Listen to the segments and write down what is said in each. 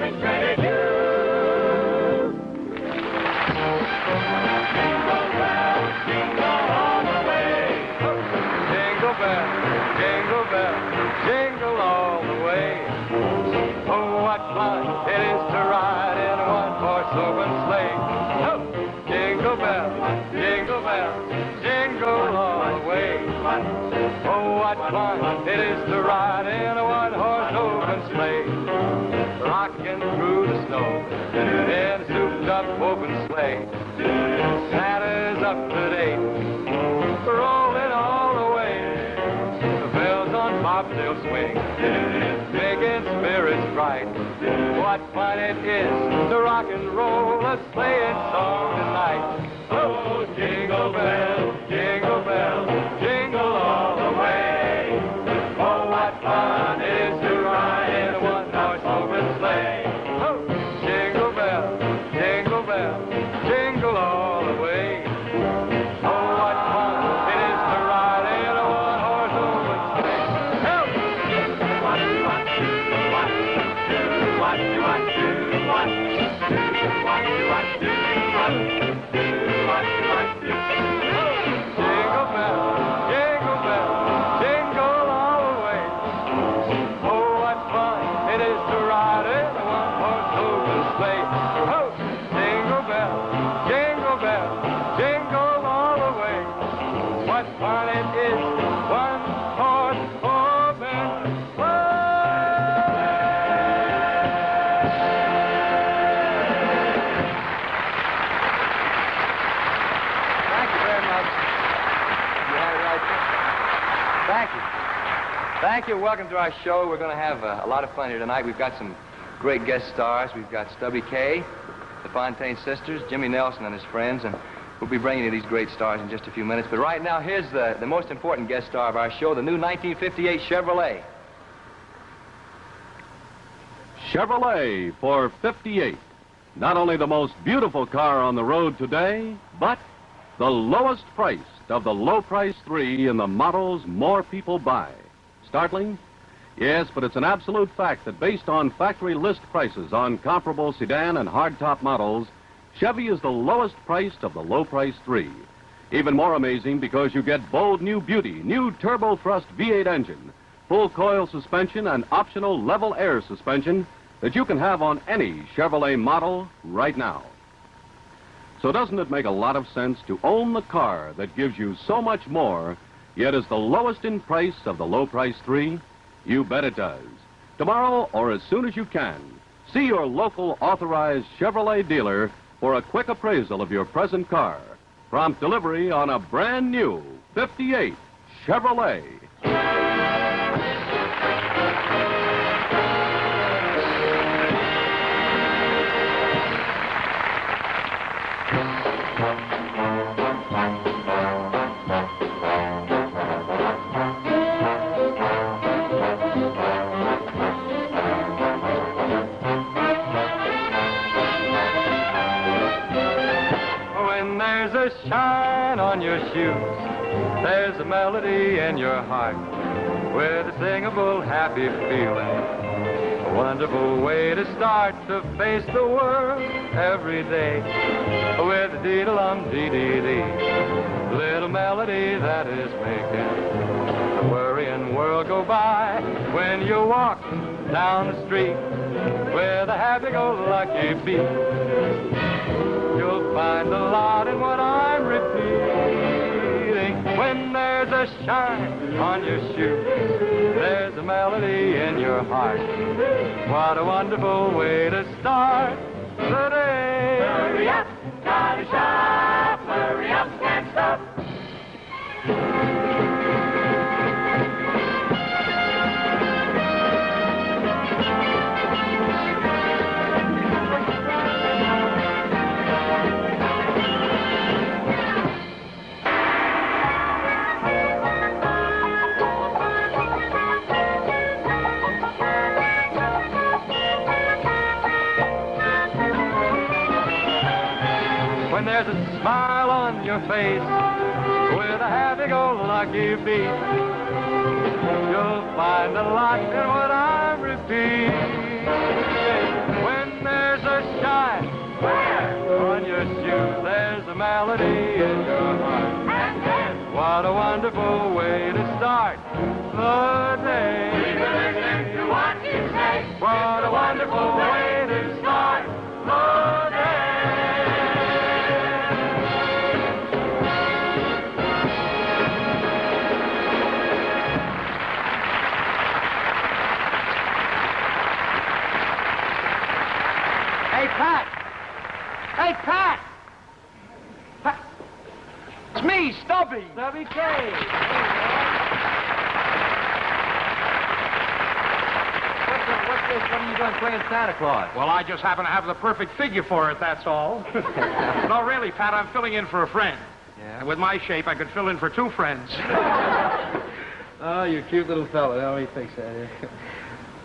Chevy straight at you. Jingle bells, jingle all the way. Jingle bells, jingle bells, jingle all the way. Oh, what fun it is to ride in a one-horse open sleigh. Oh, jingle bells, jingle all the way. Oh, what fun it is to ride in a one-horse open sleigh. Rocking through the snow in a souped-up open sleigh. Santa's up to date, rolling all the way. The bells on bobtail swing, making spirits bright. What fun it is to rock and roll a sleighing song tonight. Oh, jingle bells, jingle all the way. Oh, what fun it is to ride in a one-horse open sleigh. Oh, jingle bells, jingle all the way. Oh, what fun it is to ride in a one-horse open sleigh. Help! Jingle bells, jingle all the way. Oh, what fun it is to ride in a one-horse open sleigh. Oh, jingle bells, jingle all the way. What fun it is, one-horse open sleigh. Thank you very much. You had it right there. Thank you. Thank you. Welcome to our show. We're going to have a lot of fun here tonight. We've got some great guest stars. We've got Stubby Kaye, the Fontaine Sisters, Jimmy Nelson and his friends, and we'll be bringing you these great stars in just a few minutes. But right now, here's the most important guest star of our show, the new 1958 Chevrolet. Chevrolet for 58. Not only the most beautiful car on the road today, but the lowest priced of the low-price three in the models more people buy. Startling? Yes, but it's an absolute fact that based on factory list prices on comparable sedan and hardtop models, Chevy is the lowest priced of the low-price three. Even more amazing because you get bold new beauty, new turbo-thrust V8 engine, full coil suspension, and optional level air suspension that you can have on any Chevrolet model right now. So doesn't it make a lot of sense to own the car that gives you so much more, yet is the lowest in price of the low-price three? You bet it does. Tomorrow, or as soon as you can, see your local authorized Chevrolet dealer for a quick appraisal of your present car. Prompt delivery on a brand new 58 Chevrolet. Shine on your shoes, there's a melody in your heart with a singable happy feeling, a wonderful way to start to face the world every day with a dee-da-lum dee-dee-dee, little melody that is making the worrying world go by when you walk down the street with a happy-go-lucky beat. You'll find a lot in what I'm repeating. When there's a shine on your shoe, there's a melody in your heart. What a wonderful way to start the day. Hurry up, gotta shop. Hurry up, can't stop. When there's a smile on your face with a happy-go-lucky beat, you'll find a lot in what I'm repeating. When shoes, there's a melody in your heart. And then What a wonderful way to start the day. we will listen to what you say. What a wonderful way to start the day. Hey, Pat! Hey, Pat! Pat! It's me, Stubby. Stubby Kaye. What's this? What are you doing playing Santa Claus? Well, I just happen to have the perfect figure for it, that's all. No, really, Pat, I'm filling in for a friend. Yeah? And with my shape, I could fill in for two friends. Oh, you cute little fella. Let me fix that.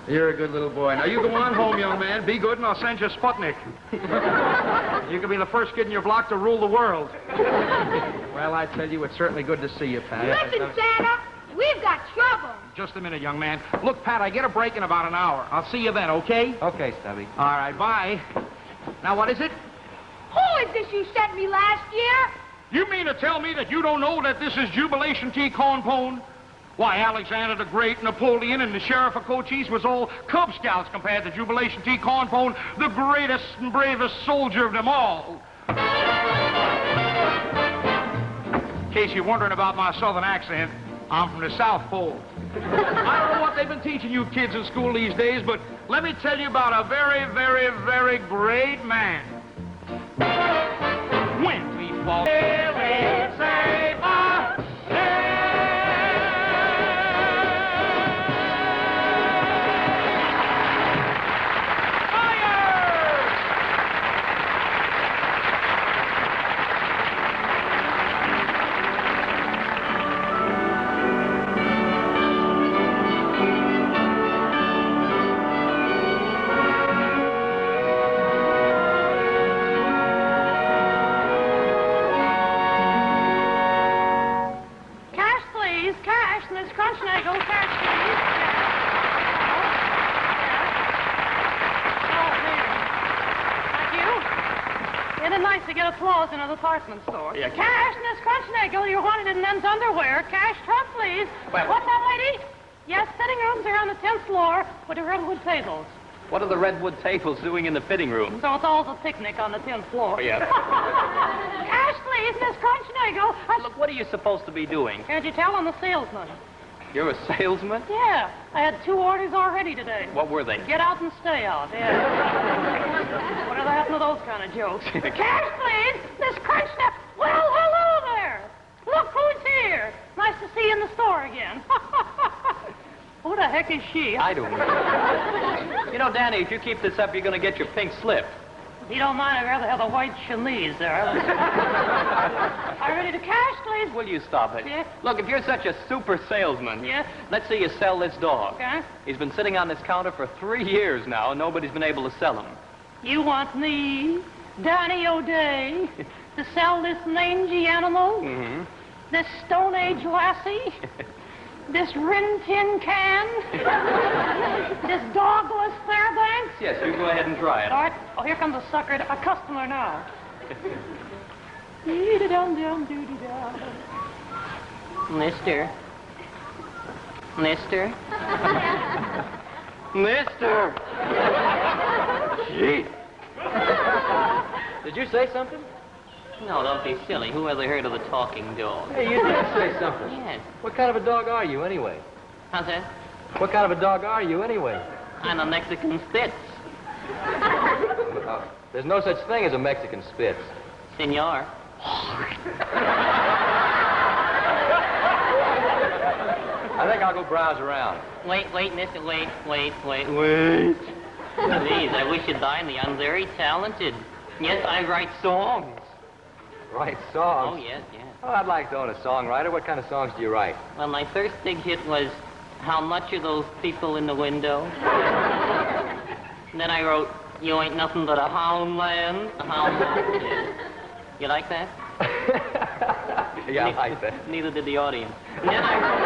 You're a good little boy. Now, you go on home, young man. Be good, and I'll send you Sputnik. You can be the first kid in your block to rule the world. Well, I tell you, it's certainly good to see you, Pat. Listen, Santa, we've got trouble. Just a minute, young man. Look, Pat, I get a break in about an hour. I'll see you then, okay? Okay, Stubby. All right, bye. Now, what is it? Who is this you sent me last year? You mean to tell me that you don't know that this is Jubilation Tea Corn Pone? Why, Alexander the Great, Napoleon, and the Sheriff of Cochise was all Cub Scouts compared to Jubilation Tea Corn Pone, the greatest and bravest soldier of them all. In case you're wondering about my southern accent, I'm from the South Pole. I don't know what they've been teaching you kids in school these days, but let me tell you about a very, very, very great man. When we fall, we'll save our Nice to get applause in a department store. Yeah. Cash, Miss Crunchnagle, you're wanted in men's underwear. Cash, trunk, please. Well- What's that, lady? Yes, sitting rooms are on the 10th floor with the redwood tables. What are the redwood tables doing in the fitting room? So it's all the picnic on the 10th floor. Oh, yeah. Cash, please, Miss Crunchnagle. Look, what are you supposed to be doing? Can't you tell I'm a salesman? You're a salesman? Yeah, I had 2 orders already today. What were they? Get out and stay out, yeah. Whatever happened to those kind of jokes? Cash, please! Miss Crunchnagle! Well, hello there! Look who's here! Nice to see you in the store again. Who the heck is she? I don't know. You know, Danny, if you keep this up, you're going to get your pink slip. If you don't mind, I'd rather have the white chemise there. Are you ready to cash, please? Will you stop it? Yeah. Look, if you're such a super salesman, Yeah. let's see you sell this dog. Okay. He's been sitting on this counter for 3 years now, and nobody's been able to sell him. You want me, Danny O'Day, to sell this mangy animal? Mm-hmm. This Stone Age lassie? This Rin Tin Can? This dogless Fairbanks? Yes, you go ahead and try it. All right. Oh, here comes a sucker, a customer now. Dee-da-dum-dum-doo-dee-dum. Mister. Mister. Mister! Gee. Did you say something? No, don't be silly. Who ever heard of a talking dog? Hey, you did say something. Yes. What kind of a dog are you, anyway? How's that? What kind of a dog are you, anyway? I'm a Mexican Spitz. There's no such thing as a Mexican Spitz. Senor. I think I'll go browse around. Wait, mister, wait. Please, I wish you'd dine me. I'm very talented. Yes, I write songs. Write songs? Oh, yes. Oh, I'd like to own a songwriter. What kind of songs do you write? Well, my first big hit was How Much Are Those People in the Window? And then I wrote You Ain't Nothing But a Houndland. You like that? Yeah, I like that. Neither did the audience. And then I wrote,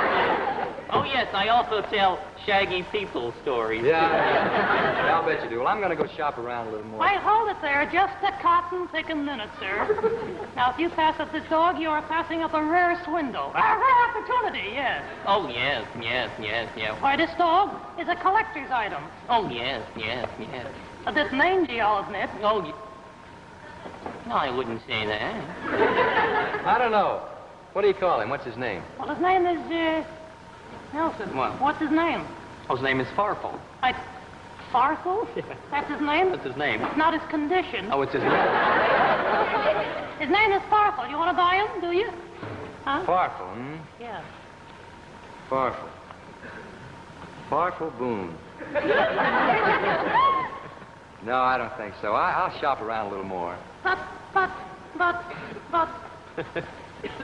Oh, yes, I also tell shaggy people stories. Yeah, I'll bet you do. Well, I'm going to go shop around a little more. Wait, hold it there. Just a cotton-picking minute, sir. Now, if you pass up this dog, you are passing up a rare swindle. A rare opportunity, yes. Oh, yes. Why, this dog is a collector's item. Oh, yes. A bit mangy, I'll admit. Oh, no, I wouldn't say that. I don't know. What do you call him? What's his name? Well, his name is, Nelson. What? What's his name? Oh, his name is Farfel. Farfel? That's his name? What's his name? It's not his condition. Oh, it's his name. His name is Farfel. You want to buy him, do you? Huh? Farfel, hmm? Yeah. Farfel. Farfel Boone. No, I don't think so. I'll shop around a little more. But,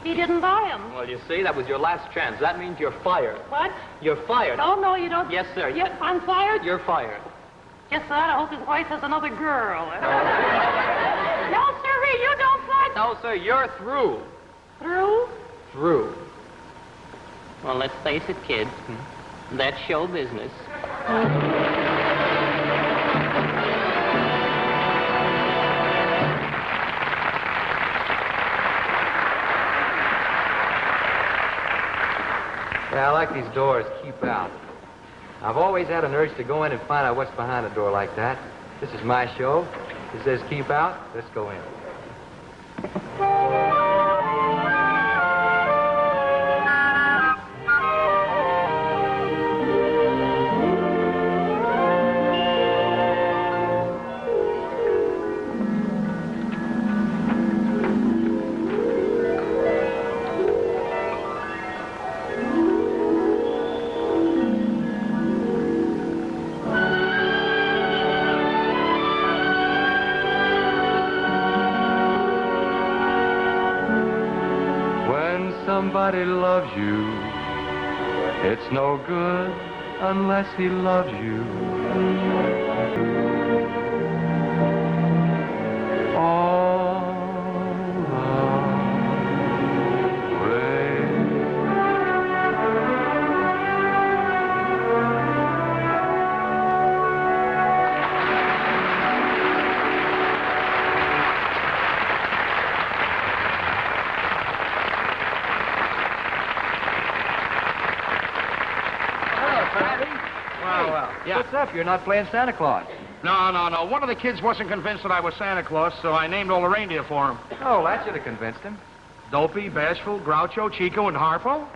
he didn't buy him. Well, you see, that was your last chance. That means you're fired. What? You're fired. No, you don't. Yes, sir. I'm fired? You're fired. Yes, sir. I hope his wife has another girl. No, sirree, you don't fight. No, sir, you're through. Through? Through. Well, let's face it, kids. That's show business. Yeah, I like these doors. Keep out. I've always had an urge to go in and find out what's behind a door like that. This is my show. It says keep out. Let's go in. Somebody loves you. It's no good unless he loves you. All the way. Well. Yeah. What's up? You're not playing Santa Claus. No. One of the kids wasn't convinced that I was Santa Claus, so I named all the reindeer for him. Oh, that should have convinced him. Dopey, Bashful, Groucho, Chico, and Harpo.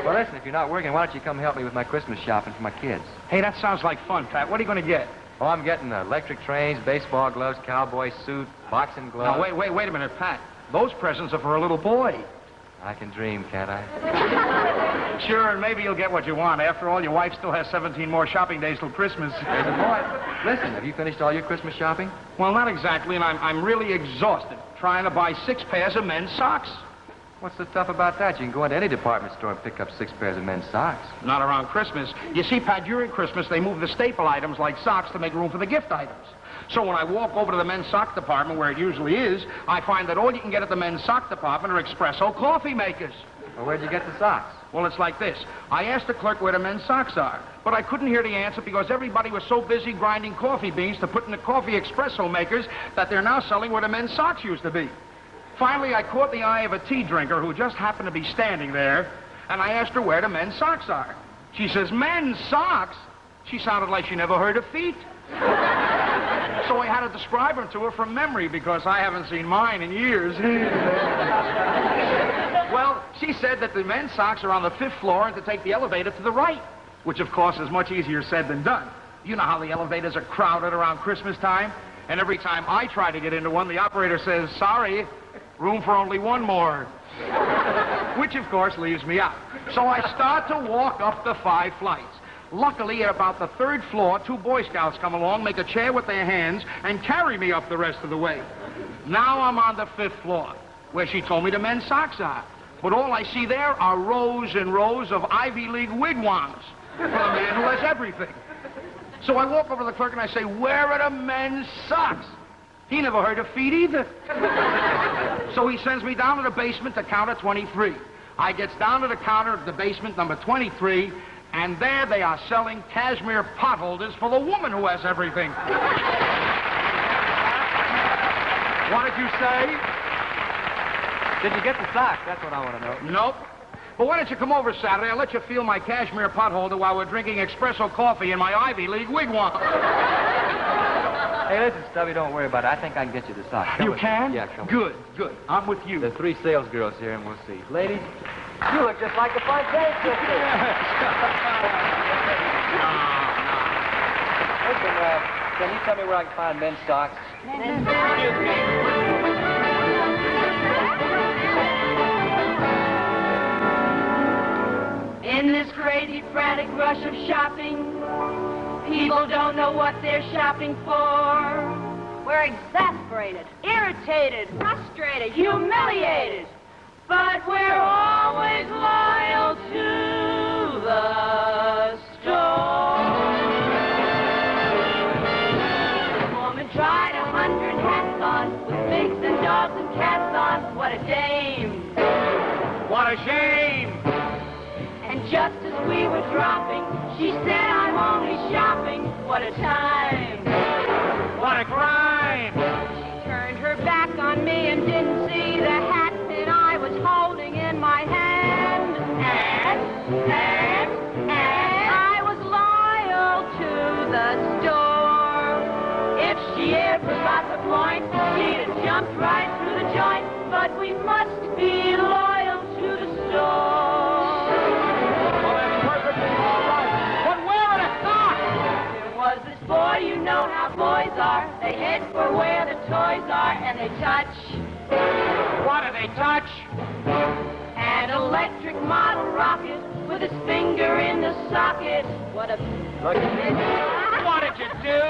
Well, listen, if you're not working, why don't you come help me with my Christmas shopping for my kids? Hey, that sounds like fun, Pat. What are you going to get? Oh, I'm getting electric trains, baseball gloves, cowboy suit, boxing gloves. Now, wait a minute, Pat. Those presents are for a little boy. I can dream, can't I? Sure, and maybe you'll get what you want. After all, your wife still has 17 more shopping days till Christmas. There's a boy. Listen, have you finished all your Christmas shopping? Well, not exactly, and I'm really exhausted trying to buy 6 pairs of men's socks. What's so tough about that? You can go into any department store and pick up 6 pairs of men's socks. Not around Christmas. You see, Pat, during Christmas, they move the staple items like socks to make room for the gift items. So when I walk over to the men's sock department, where it usually is, I find that all you can get at the men's sock department are espresso coffee makers. Well, where'd you get the socks? Well, it's like this. I asked the clerk where the men's socks are, but I couldn't hear the answer because everybody was so busy grinding coffee beans to put in the coffee espresso makers that they're now selling where the men's socks used to be. Finally, I caught the eye of a tea drinker who just happened to be standing there, and I asked her where the men's socks are. She says, men's socks? She sounded like she never heard of feet. So I had to describe them to her from memory because I haven't seen mine in years. Well, she said that the men's socks are on the 5th floor and to take the elevator to the right, which, of course, is much easier said than done. You know how the elevators are crowded around Christmas time? And every time I try to get into one, the operator says, sorry, room for only one more. Which, of course, leaves me out. So I start to walk up the 5 flights. Luckily, at about the 3rd floor, 2 Boy Scouts come along, make a chair with their hands, and carry me up the rest of the way. Now I'm on the 5th floor, where she told me the men's socks are. But all I see there are rows and rows of Ivy League wigwams for the man who has everything. So I walk over to the clerk and I say, where are the men's socks? He never heard of feet either. So he sends me down to the basement to counter 23. I gets down to the counter of the basement, number 23, and there they are selling cashmere potholders for the woman who has everything. What did you say? Did you get the socks? That's what I want to know. Nope. But why don't you come over Saturday? I'll let you feel my cashmere potholder while we're drinking espresso coffee in my Ivy League wigwam. Hey, listen, Stubby, don't worry about it. I think I can get you the socks. Come You with can? Me. Yeah, come Good, good. I'm with you. There's 3 sales girls here, and we'll see. Ladies, you look just like the Fontaine Sisters. Listen, can you tell me where I can find men's socks? In this crazy, frantic rush of shopping, people don't know what they're shopping for. We're exasperated, irritated, frustrated, Humiliated, but we're always loyal to the store. The woman tried 100 hats on, with pigs and dogs and cats on. What a dame! What a shame! And just as we were dropping, she said, I'm only shopping. What a time! What a crime! She turned her back on me and didn't see the hat pin I was holding in my hand. And I was loyal to the store. If she ever got the point, she'd have jumped right through the joint. But we must be loyal to the store. Boy, you know how boys are. They head for where the toys are, and they touch. What do they touch? An electric model rocket with his finger in the socket. What a... Look at me. What did you do?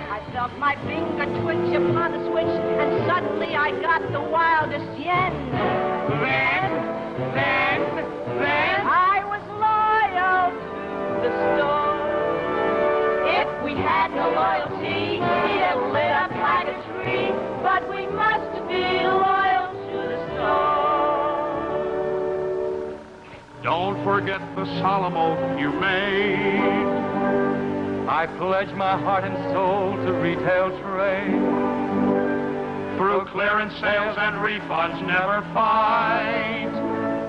I felt my finger twitch upon the switch, and suddenly I got the wildest yen. Then? I was loyal to the store. If we had no loyalty, he'd have lit up like a tree. But we must be loyal to the store. Don't forget the solemn oath you made. I pledge my heart and soul to retail trade. Through clearance sales and refunds, never fight.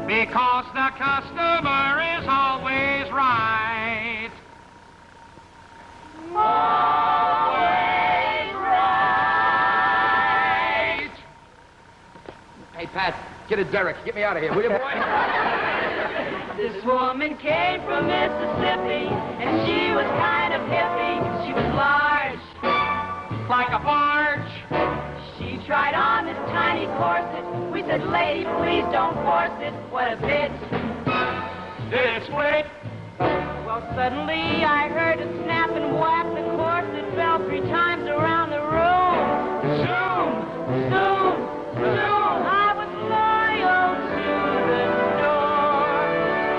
Because the customer is always right. Always right. Hey, Pat, get a Derek. Get me out of here, will you, boy? This woman came from Mississippi, and she was kind of hippie. She was large, Like a barge. she tried on this tiny corset. We said, lady, please don't force it. What a bit. Did it split? Well, suddenly I heard a snap and whack. The corset fell 3 times around the room. Zoom! I was loyal to the store.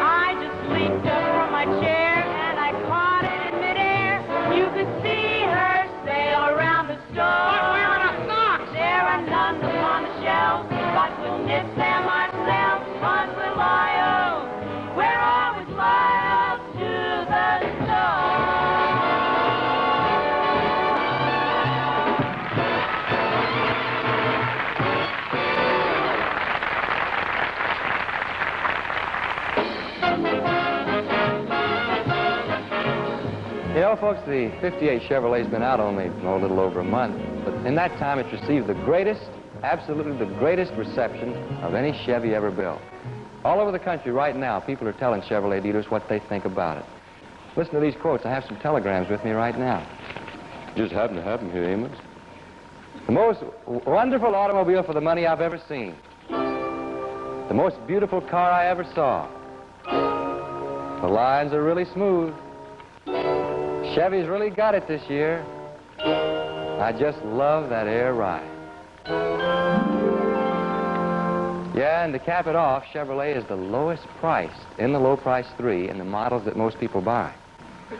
I just leaped up from my chair and I caught it in midair. You could see her sail around the store. But where are the socks? There are none upon the shelves, but we'll knit them ourselves. Once we're loyal, we're always loyal to the store. You know, folks, the 58 Chevrolet's been out only a little over a month, but in that time it's received the greatest, absolutely the greatest reception of any Chevy ever built. All over the country right now, people are telling Chevrolet dealers what they think about it. Listen to these quotes. I have some telegrams with me right now. Just happen to have them here, Amos. The most wonderful automobile for the money I've ever seen. The most beautiful car I ever saw. The lines are really smooth. Chevy's really got it this year. I just love that air ride. Yeah, and to cap it off, Chevrolet is the lowest priced in the low price 3 in the models that most people buy.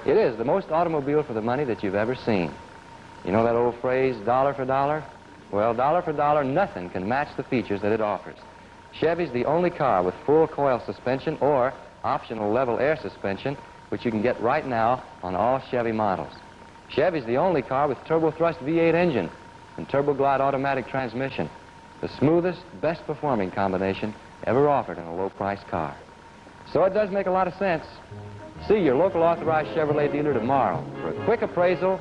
It is the most automobile for the money that you've ever seen. You know that old phrase, dollar for dollar? Well, dollar for dollar, nothing can match the features that it offers. Chevy's the only car with full coil suspension or optional level air suspension, which you can get right now on all Chevy models. Chevy's the only car with turbo thrust V8 engine and turbo glide automatic transmission, the smoothest, best performing combination ever offered in a low-priced car. So it does make a lot of sense. See your local authorized Chevrolet dealer tomorrow for a quick appraisal,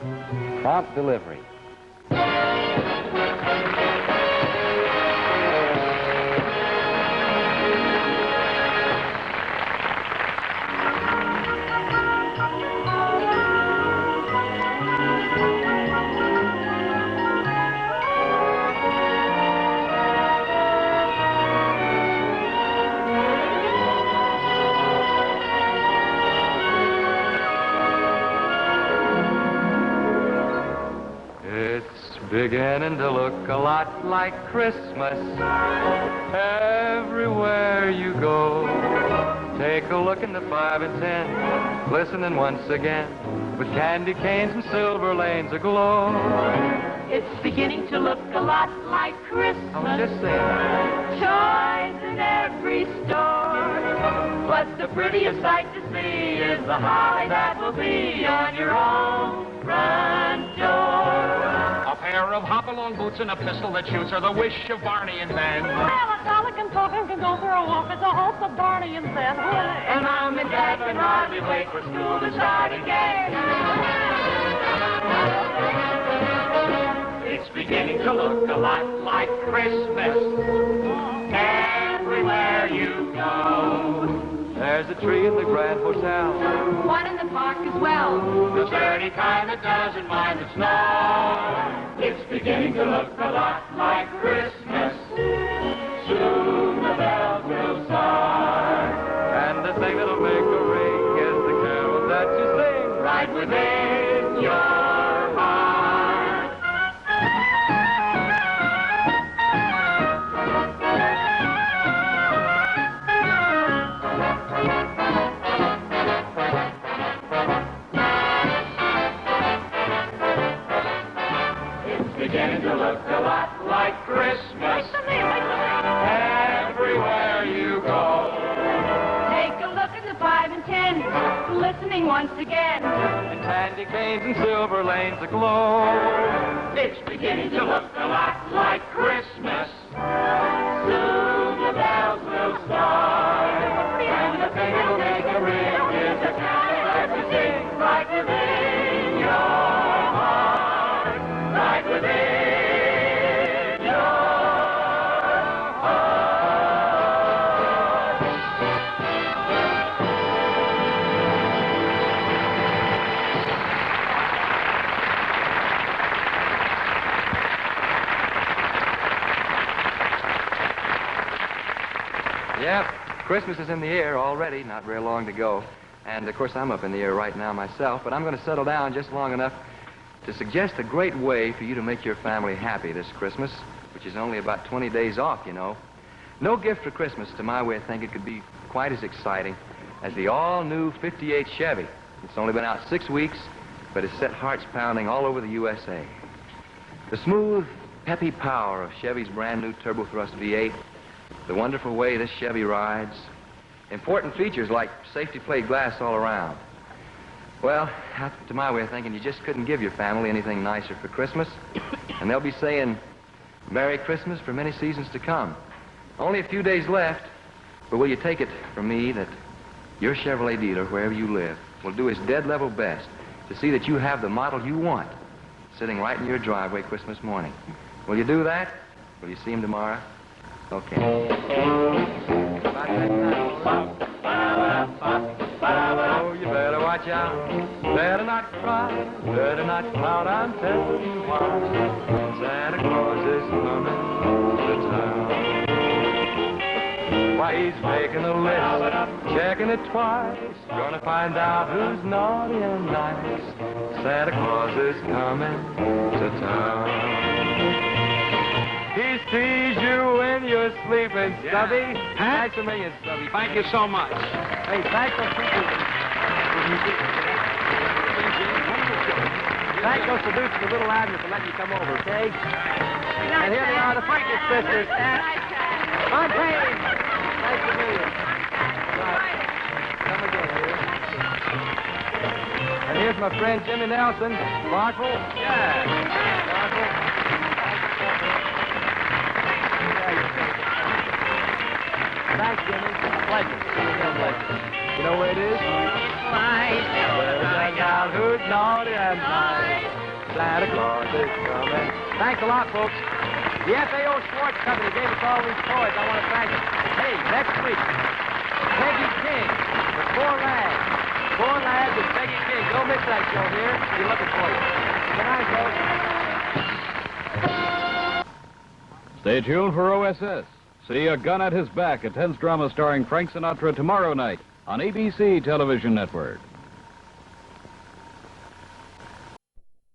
prompt delivery. Beginning to look a lot like Christmas everywhere you go. Take a look in the 5 and 10, glistening once again with candy canes and silver lanes aglow. It's beginning to look a lot like Christmas. I was just saying. Toys in every store. But the prettiest sight to see is the holly that will be on your own front door. A pair of hop-along boots and a pistol that shoots are the wish of Barney and Ben. Well, a dollar can talk and can go for a walk. It's a hope of Barney and Ben. And Mom and Dad can hardly wait for school to start again. It's beginning to look a lot like Christmas everywhere you go. There's a tree in the Grand Hotel. One in the park as well. The sturdy kind that doesn't mind the snow. It's beginning to look a lot like Christmas. Soon the bells will start. And the thing that'll make a ring is the carol that you sing Right within your heart. Beginning to look a lot like Christmas everywhere you go. Take a look at the 5 and 10, listening once again. and candy canes and silver lanes aglow. It's beginning to look a lot like Christmas. Soon the bells will start, and the thing that'll make a ring is a carol that you sing right within your heart, right within your heart. Yep, Christmas is in the air already, not very long to go. And, of course, I'm up in the air right now myself, but I'm going to settle down just long enough to suggest a great way for you to make your family happy this Christmas, which is only about 20 days off, you know. No gift for Christmas, to my way of thinking, could be quite as exciting as the all-new 58 Chevy. It's only been out 6 weeks, but it's set hearts pounding all over the USA. The smooth, peppy power of Chevy's brand-new turbo thrust V8, the wonderful way this Chevy rides, important features like safety plate glass all around. Well, to my way of thinking, you just couldn't give your family anything nicer for Christmas, and they'll be saying Merry Christmas for many seasons to come. Only a few days left, but will you take it from me that your Chevrolet dealer, wherever you live, will do his dead level best to see that you have the model you want sitting right in your driveway Christmas morning. Will you do that? Will you see him tomorrow? Okay. About that time. Oh, you better watch out. Better not cry. Better not pout. I'm telling you why. Santa Claus is coming to town. Why, he's making a list, checking it twice. Gonna find out who's naughty and nice. Santa Claus is coming to town. He sees you when you're sleeping, Stubby. Thanks a million, Stubby. Thank you so much. Hey, thank those people. Thank those producers, the Little Admiral, for letting you come over, okay? And here they are, the Fontaine Sisters. Fontaine! Nice to meet you. Right. Come again here. And here's my friend Jimmy Nelson. Sparkle? Yeah. Sparkle. Thanks, Jimmy. Pleasure. You know where it is? There's a gal who's naughty and nice. Santa Claus is coming. Thanks a lot, folks. The FAO Sports Company gave us all these toys. I want to thank them. Hey, next week, Peggy King, the Four Lads. Four Lads and Peggy King. Don't miss that show here. We're looking for you. Good night, folks. Stay tuned for OSS. See A Gun at His Back, a tense drama starring Frank Sinatra tomorrow night on ABC Television Network.